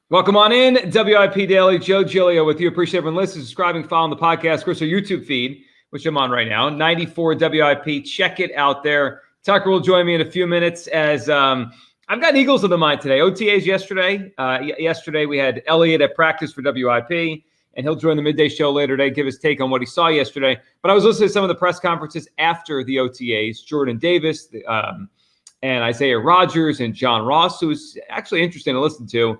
Welcome on in, WIP Daily. Joe Giglio with you. Appreciate everyone listening, subscribing, following the podcast. Of course, our YouTube feed, which I'm on right now, 94 WIP. Check it out there. Tucker will join me in a few minutes as I've got Eagles on the mind today. OTAs yesterday. Yesterday we had Elliot at practice for WIP, and he'll join the midday show later today, give his take on what he saw yesterday. But I was listening to some of the press conferences after the OTAs. Jordan Davis and Isaiah Rodgers and John Ross, who's actually interesting to listen to.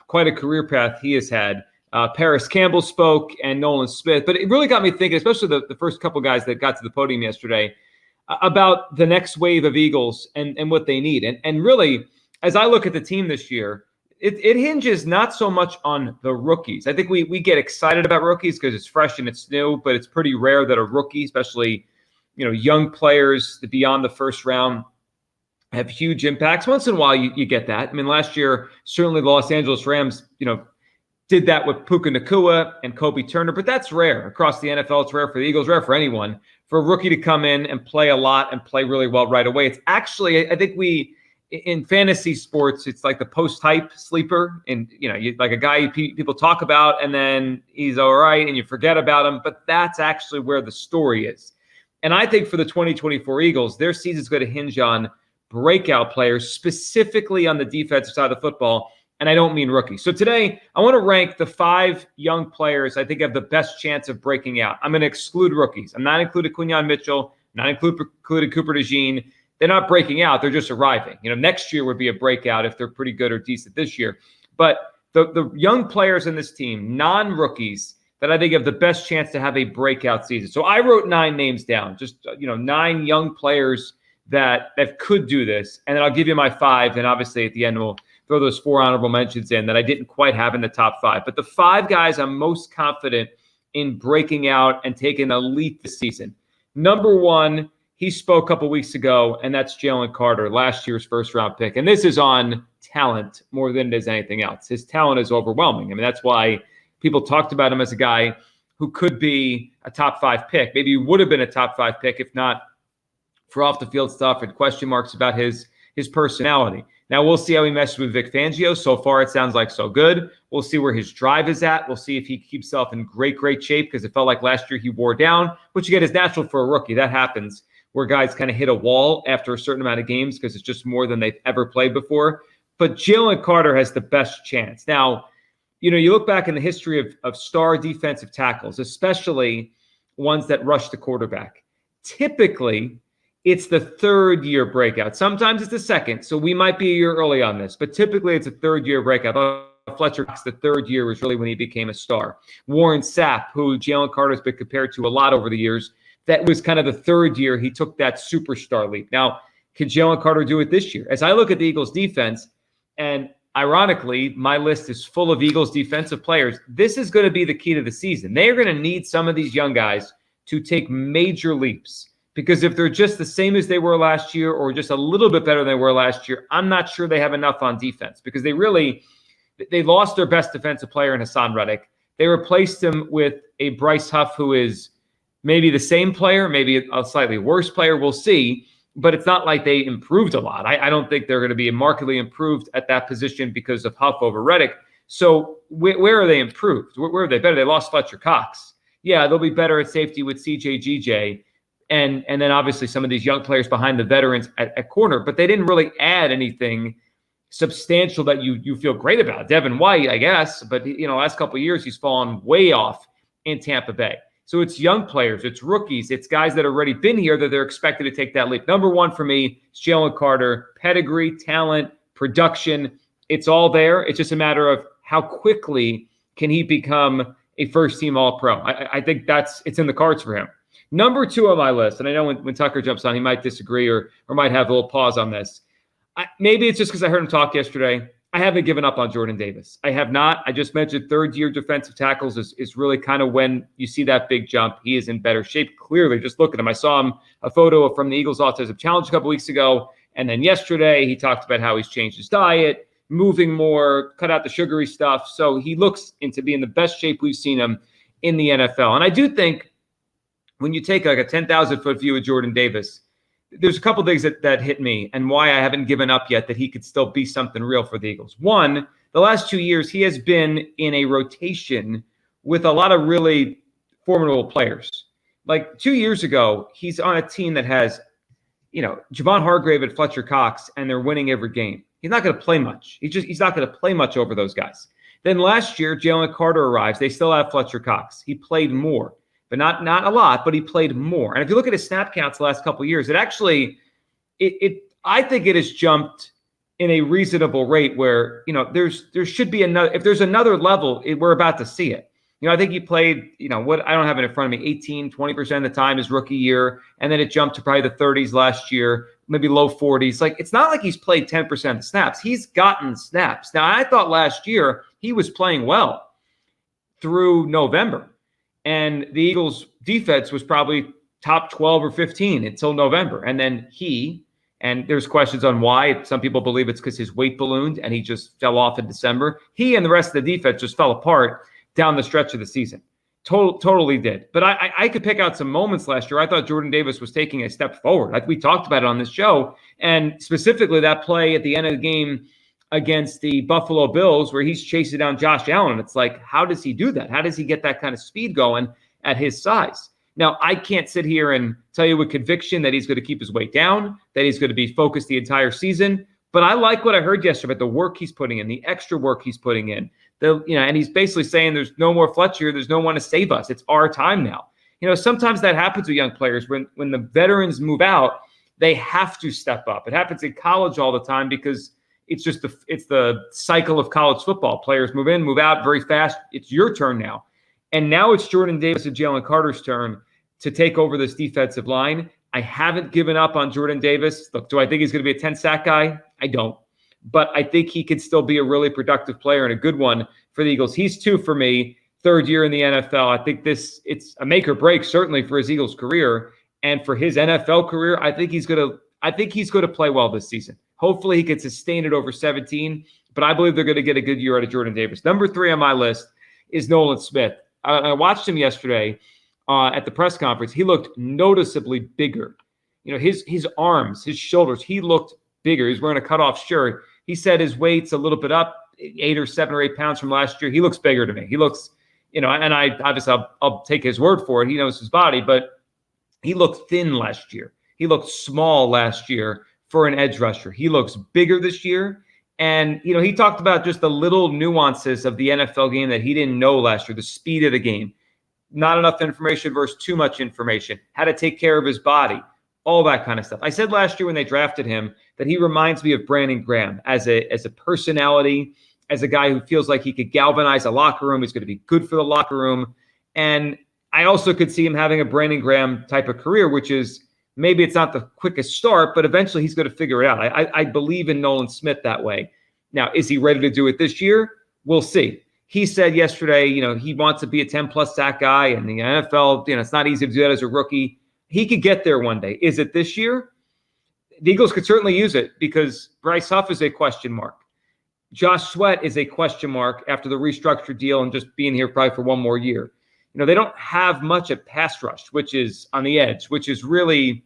Quite a career path he has had. Paris Campbell spoke and Nolan Smith, but it really got me thinking, especially the first couple guys that got to the podium yesterday, about the next wave of Eagles and what they need. And really, as I look at the team this year, it hinges not so much on the rookies. I think we get excited about rookies because it's fresh and it's new, but it's pretty rare that a rookie, especially young players beyond the first round, have huge impacts. Once in a while, you get that. I mean, last year, certainly the Los Angeles Rams, did that with Puka Nacua and Kobe Turner, but that's rare. Across the NFL, it's rare for the Eagles, rare for anyone. For a rookie to come in and play a lot and play really well right away. It's actually, I think in fantasy sports, it's like the post-hype sleeper. And, like a guy people talk about, and then he's all right, and you forget about him. But that's actually where the story is. And I think for the 2024 Eagles, their season's going to hinge on breakout players, specifically on the defensive side of the football, and I don't mean rookies. So today, I want to rank the 5 young players I think have the best chance of breaking out. I'm going to exclude rookies. I'm not including Quinyon Mitchell, not including Cooper DeJean. They're not breaking out. They're just arriving. Next year would be a breakout if they're pretty good or decent this year. But the young players in this team, non-rookies, that I think have the best chance to have a breakout season. So I wrote 9 names down, just 9 young players that could do this. And then I'll give you my 5. And obviously at the end, we'll throw those 4 honorable mentions in that I didn't quite have in the top 5. But the 5 guys I'm most confident in breaking out and taking a leap this season. Number 1, he spoke a couple weeks ago, and that's Jalen Carter, last year's first-round pick. And this is on talent more than it is anything else. His talent is overwhelming. I mean, that's why people talked about him as a guy who could be a top 5 pick. Maybe he would have been a top 5 pick if not for off-the-field stuff and question marks about his personality. Now, we'll see how he meshes with Vic Fangio. So far, it sounds like so good. We'll see where his drive is at. We'll see if he keeps himself in great shape, because it felt like last year he wore down, which again is natural for a rookie. That happens where guys kind of hit a wall after a certain amount of games because it's just more than they've ever played before. But Jalen Carter has the best chance. Now, you look back in the history of star defensive tackles, especially ones that rush the quarterback. Typically, it's the third-year breakout. Sometimes it's the second, so we might be a year early on this, but typically it's a third-year breakout. Fletcher Cox, the third year was really when he became a star. Warren Sapp, who Jalen Carter's been compared to a lot over the years, that was kind of the third year he took that superstar leap. Now, can Jalen Carter do it this year? As I look at the Eagles' defense, and ironically, my list is full of Eagles defensive players, this is going to be the key to the season. They are going to need some of these young guys to take major leaps. Because if they're just the same as they were last year or just a little bit better than they were last year, I'm not sure they have enough on defense, because they lost their best defensive player in Hassan Reddick. They replaced him with a Bryce Huff who is maybe the same player, maybe a slightly worse player. We'll see. But it's not like they improved a lot. I don't think they're going to be markedly improved at that position because of Huff over Reddick. So where are they improved? Where are they better? They lost Fletcher Cox. Yeah, they'll be better at safety with CJ and then obviously some of these young players behind the veterans at corner, but they didn't really add anything substantial that you feel great about. Devin White, I guess, but last couple of years he's fallen way off in Tampa Bay. So it's young players, it's rookies, it's guys that have already been here that they're expected to take that leap. Number 1 for me is Jalen Carter. Pedigree, talent, production, it's all there. It's just a matter of how quickly can he become a first-team All-Pro. I think it's in the cards for him. Number 2 on my list, and I know when Tucker jumps on, he might disagree or might have a little pause on this. Maybe it's just because I heard him talk yesterday. I haven't given up on Jordan Davis. I have not. I just mentioned third-year defensive tackles is really kind of when you see that big jump. He is in better shape, clearly. Just look at him. I saw him a photo from the Eagles Autism Challenge a couple weeks ago, and then yesterday he talked about how he's changed his diet, moving more, cut out the sugary stuff. So he looks into being the best shape we've seen him in the NFL. And I do think when you take like a 10,000-foot view of Jordan Davis, there's a couple things that hit me and why I haven't given up yet that he could still be something real for the Eagles. One, the last 2 years, he has been in a rotation with a lot of really formidable players. Like 2 years ago, he's on a team that has, Javon Hargrave and Fletcher Cox, and they're winning every game. He's not going to play much. He's not going to play much over those guys. Then last year, Jalen Carter arrives. They still have Fletcher Cox. He played more, but not a lot, but he played more. And if you look at his snap counts the last couple of years, I think it has jumped in a reasonable rate where, there should be another, if there's another level, we're about to see it. I think he played, I don't have it in front of me, 18, 20% of the time his rookie year. And then it jumped to probably the 30s last year, maybe low 40s. Like, it's not like he's played 10% of the snaps. He's gotten snaps. Now, I thought last year he was playing well through November. And the Eagles' defense was probably top 12 or 15 until November. And then and there's questions on why. Some people believe it's because his weight ballooned and he just fell off in December. He and the rest of the defense just fell apart down the stretch of the season. Totally did. But I could pick out some moments last year. I thought Jordan Davis was taking a step forward. We talked about it on this show. And specifically that play at the end of the game against the Buffalo Bills where he's chasing down Josh Allen. And it's like, how does he do that? How does he get that kind of speed going at his size? Now, I can't sit here and tell you with conviction that he's going to keep his weight down, that he's going to be focused the entire season. But I like what I heard yesterday about the work he's putting in, the extra work he's putting in. And he's basically saying there's no more Fletcher. There's no one to save us. It's our time now. Sometimes that happens with young players. When the veterans move out, they have to step up. It happens in college all the time because it's the cycle of college football. Players move in, move out very fast. It's your turn now. And now it's Jordan Davis and Jalen Carter's turn to take over this defensive line. I haven't given up on Jordan Davis. Look, do I think he's going to be a 10-sack guy? I don't. But I think he could still be a really productive player and a good one for the Eagles. He's 2 for me, third year in the NFL. I think it's a make or break, certainly for his Eagles career. And for his NFL career, I think he's going to play well this season. Hopefully he can sustain it over 17, but I believe they're going to get a good year out of Jordan Davis. Number 3 on my list is Nolan Smith. I watched him yesterday at the press conference. He looked noticeably bigger. His arms, his shoulders, he looked bigger. He's wearing a cutoff shirt. He said his weight's a little bit up, 8 or 7 or 8 pounds from last year. He looks bigger to me. He looks, and I obviously I'll take his word for it. He knows his body, but he looked thin last year. He looked small last year for an edge rusher. He looks bigger this year. And, he talked about just the little nuances of the NFL game that he didn't know last year, the speed of the game, not enough information versus too much information, how to take care of his body, all that kind of stuff. I said last year when they drafted him that he reminds me of Brandon Graham as a personality, as a guy who feels like he could galvanize a locker room. He's going to be good for the locker room. And I also could see him having a Brandon Graham type of career, which is maybe it's not the quickest start, but eventually he's going to figure it out. I believe in Nolan Smith that way. Now, is he ready to do it this year? We'll see. He said yesterday, he wants to be a 10-plus sack guy, and the NFL, it's not easy to do that as a rookie. He could get there one day. Is it this year? The Eagles could certainly use it because Bryce Huff is a question mark. Josh Sweat is a question mark after the restructured deal and just being here probably for one more year. They don't have much at pass rush, which is on the edge, which is really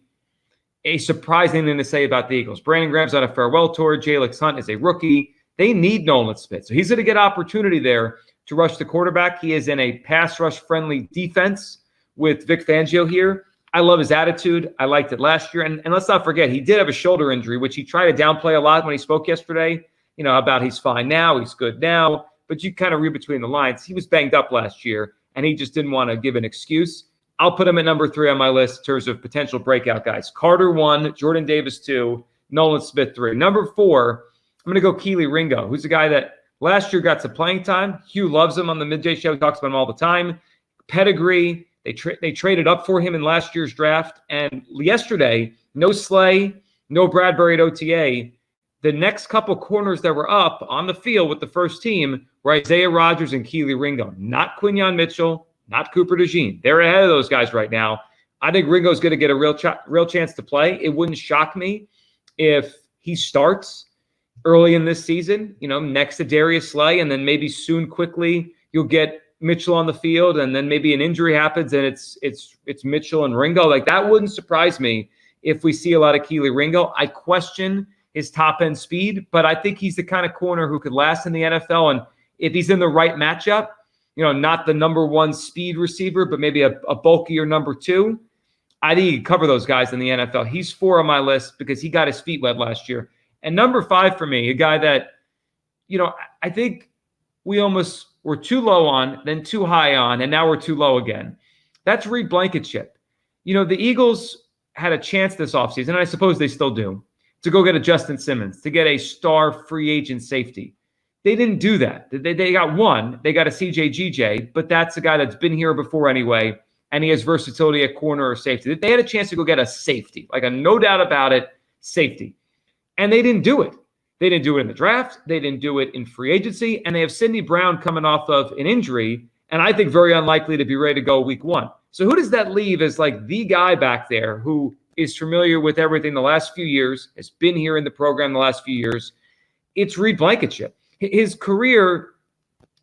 a surprising thing to say about the Eagles. Brandon Graham's on a farewell tour. Jalix Hunt is a rookie. They need Nolan Smith. So he's going to get opportunity there to rush the quarterback. He is in a pass rush-friendly defense with Vic Fangio here. I love his attitude. I liked it last year. And let's not forget, he did have a shoulder injury, which he tried to downplay a lot when he spoke yesterday, about he's fine now, he's good now. But you kind of read between the lines. He was banged up last year, and he just didn't want to give an excuse. I'll put him at number 3 on my list in terms of potential breakout guys. Carter 1, Jordan Davis 2, Nolan Smith 3. Number 4, I'm going to go Keely Ringo, who's a guy that last year got some playing time. Hugh loves him on the Midday Show. He talks about him all the time. Pedigree. They traded up for him in last year's draft. And yesterday, no Slay, no Bradbury at OTA. The next couple corners that were up on the field with the first team were Isaiah Rodgers and Keely Ringo, not Quinyon Mitchell, not Cooper DeJean. They're ahead of those guys right now. I think Ringo's going to get a real chance to play. It wouldn't shock me if he starts early in this season, next to Darius Slay, and then maybe quickly you'll get Mitchell on the field, and then maybe an injury happens and it's Mitchell and Ringo. Like, that wouldn't surprise me if we see a lot of Keely Ringo. I question his top-end speed, but I think he's the kind of corner who could last in the NFL. And if he's in the right matchup, not the number one speed receiver, but maybe a bulkier number two, I think he could cover those guys in the NFL. He's 4 on my list because he got his feet wet last year. And number 5 for me, a guy that, I think we almost were too low on, then too high on, and now we're too low again. That's Reed Blankenship. The Eagles had a chance this offseason, and I suppose they still do, to go get a Justin Simmons, to get a star free agent safety. They didn't do that. They got one. They got a CJ, but that's a guy that's been here before anyway, and he has versatility at corner or safety. They had a chance to go get a safety, like a no doubt about it safety, and they didn't do it. They didn't do it in the draft. They didn't do it in free agency, and they have Sidney Brown coming off of an injury, and I think very unlikely to be ready to go week 1. So who does that leave as like the guy back there who is familiar with everything the last few years, has been here in the program the last few years? It's Reed Blankenship. His career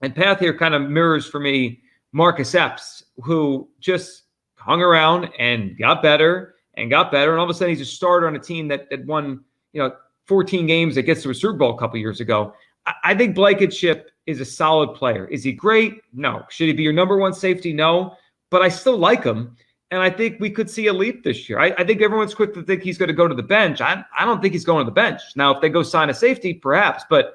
and path here kind of mirrors for me Marcus Epps, who just hung around and got better. And all of a sudden he's a starter on a team that won 14 games that gets to a Super Bowl a couple years ago. I think Blankenship is a solid player. Is he great? No. Should he be your number one safety? No. But I still like him. And I think we could see a leap this year. I think everyone's quick to think he's going to go to the bench. I don't think he's going to the bench. Now, if they go sign a safety, perhaps. But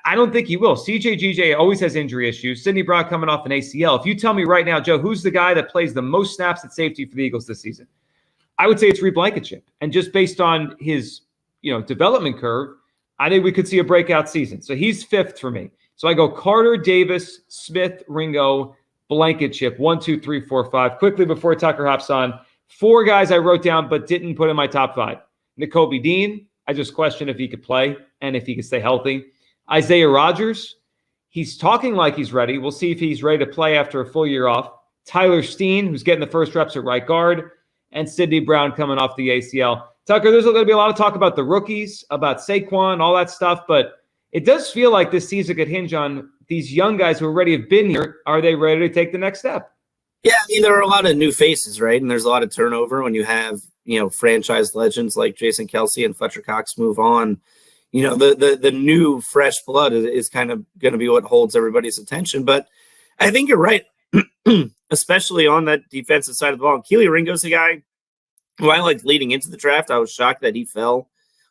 I don't think he will. CJ always has injury issues. Sidney Brown coming off an ACL. If you tell me right now, Joe, who's the guy that plays the most snaps at safety for the Eagles this season? I would say it's Reed Blankenship. And just based on his development curve, I think we could see a breakout season. So he's 5th for me. So I go Carter, Davis, Smith, Ringo, Blankenship, 1, 2, 3, 4, 5. Quickly before Tucker hops on, 4 guys I wrote down but didn't put in my top 5. Nakobe Dean, I just questioned if he could play and if he could stay healthy. Isaiah Rodgers, he's talking like he's ready. We'll see if he's ready to play after a full year off. Tyler Steen, who's getting the first reps at right guard, and Sidney Brown coming off the ACL. Tucker, there's going to be a lot of talk about the rookies, about Saquon, all that stuff, but it does feel like this season could hinge on these young guys who already have been here. Are they ready to take the next step? Yeah, there are a lot of new faces, right? And there's a lot of turnover when you have, franchise legends like Jason Kelce and Fletcher Cox move on. The new fresh blood is kind of going to be what holds everybody's attention. But I think you're right, especially on that defensive side of the ball. Keely Ringo's a guy who I liked leading into the draft. I was shocked that he fell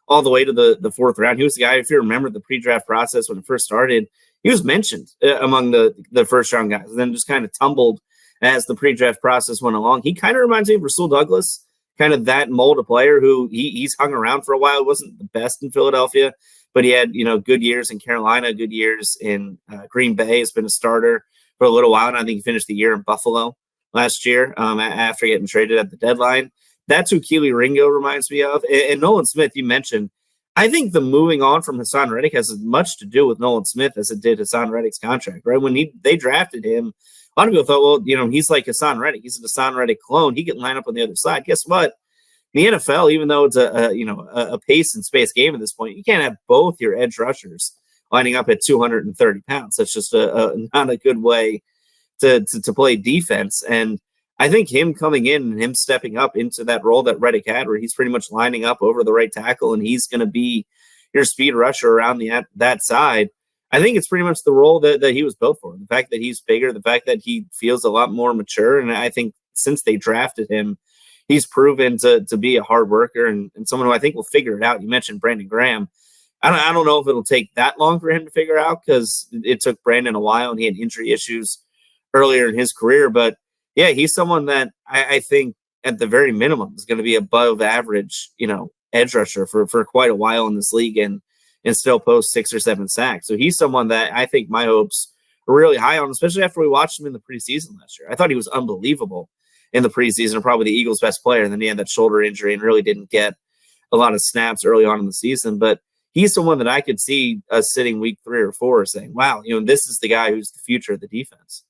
all the way to the 4th round. He was the guy, if you remember the pre-draft process when it first started, he was mentioned among the first-round guys, and then just kind of tumbled as the pre-draft process went along. He kind of reminds me of Rasul Douglas, kind of that mold of player who he's hung around for a while. He wasn't the best in Philadelphia, but he had, good years in Carolina, good years in Green Bay. Has been a starter for a little while, and I think he finished the year in Buffalo last year after getting traded at the deadline. That's who Keely Ringo reminds me of. And Nolan Smith, you mentioned, I think the moving on from Hassan Reddick has as much to do with Nolan Smith as it did Hassan Reddick's contract, right? When they drafted him, a lot of people thought, well, he's like Hassan Reddick. He's a Hassan Reddick clone. He can line up on the other side. Guess what? The NFL, even though it's a pace and space game at this point, you can't have both your edge rushers lining up at 230 pounds. That's just not a good way to play defense. And I think him coming in and him stepping up into that role that Reddick had, where he's pretty much lining up over the right tackle and he's going to be your speed rusher around that side. I think it's pretty much the role that he was built for. The fact that he's bigger, the fact that he feels a lot more mature. And I think since they drafted him, he's proven to be a hard worker and someone who I think will figure it out. You mentioned Brandon Graham. I don't know if it'll take that long for him to figure out because it took Brandon a while and he had injury issues earlier in his career. But yeah, he's someone that I think at the very minimum is going to be above average, edge rusher for quite a while in this league and still post 6 or 7 sacks. So he's someone that I think my hopes are really high on, especially after we watched him in the preseason last year. I thought he was unbelievable in the preseason and probably the Eagles' best player. And then he had that shoulder injury and really didn't get a lot of snaps early on in the season. But he's someone that I could see us sitting week 3 or 4 saying, wow, this is the guy who's the future of the defense.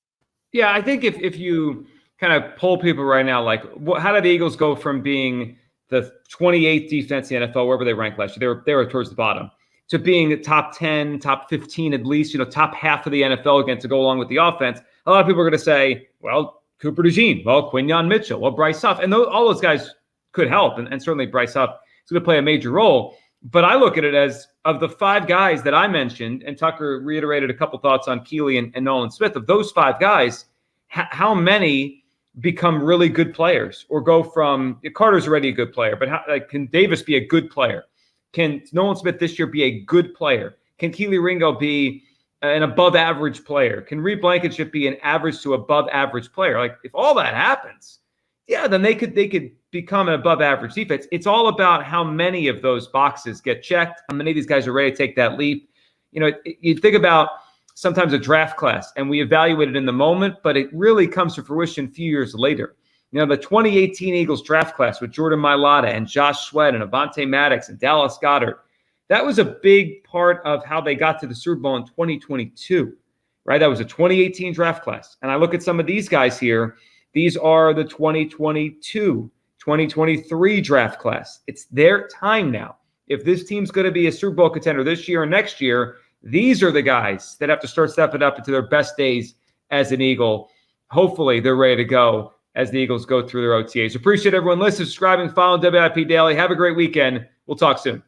Yeah, I think if you kind of poll people right now, like how did the Eagles go from being the 28th defense in the NFL, wherever they ranked last year, they were towards the bottom, to being top 10, top 15 at least, top half of the NFL again to go along with the offense. A lot of people are going to say, well, Cooper DeJean, well, Quinyon Mitchell, well, Bryce Huff. And all those guys could help, and certainly Bryce Huff is going to play a major role. But I look at it as, of the 5 guys that I mentioned, and Tucker reiterated a couple thoughts on Keeley and Nolan Smith, of those 5 guys, how many become really good players or go from – Carter's already a good player, but can Davis be a good player? Can Nolan Smith this year be a good player? Can Keeley Ringo be an above-average player? Can Reed Blankenship be an average to above-average player? Like, if all that happens, yeah, then they could become an above-average defense. It's all about how many of those boxes get checked, how many of these guys are ready to take that leap. You think about sometimes a draft class, and we evaluate it in the moment, but it really comes to fruition a few years later. The 2018 Eagles draft class with Jordan Mailata and Josh Sweat and Avonte Maddox and Dallas Goedert, that was a big part of how they got to the Super Bowl in 2022, right? That was a 2018 draft class. And I look at some of these guys here. These are the 2022, 2023 draft class. It's their time now. If this team's going to be a Super Bowl contender this year or next year, these are the guys that have to start stepping up into their best days as an Eagle. Hopefully they're ready to go as the Eagles go through their OTAs. Appreciate everyone listening, subscribing, following WIP Daily. Have a great weekend. We'll talk soon.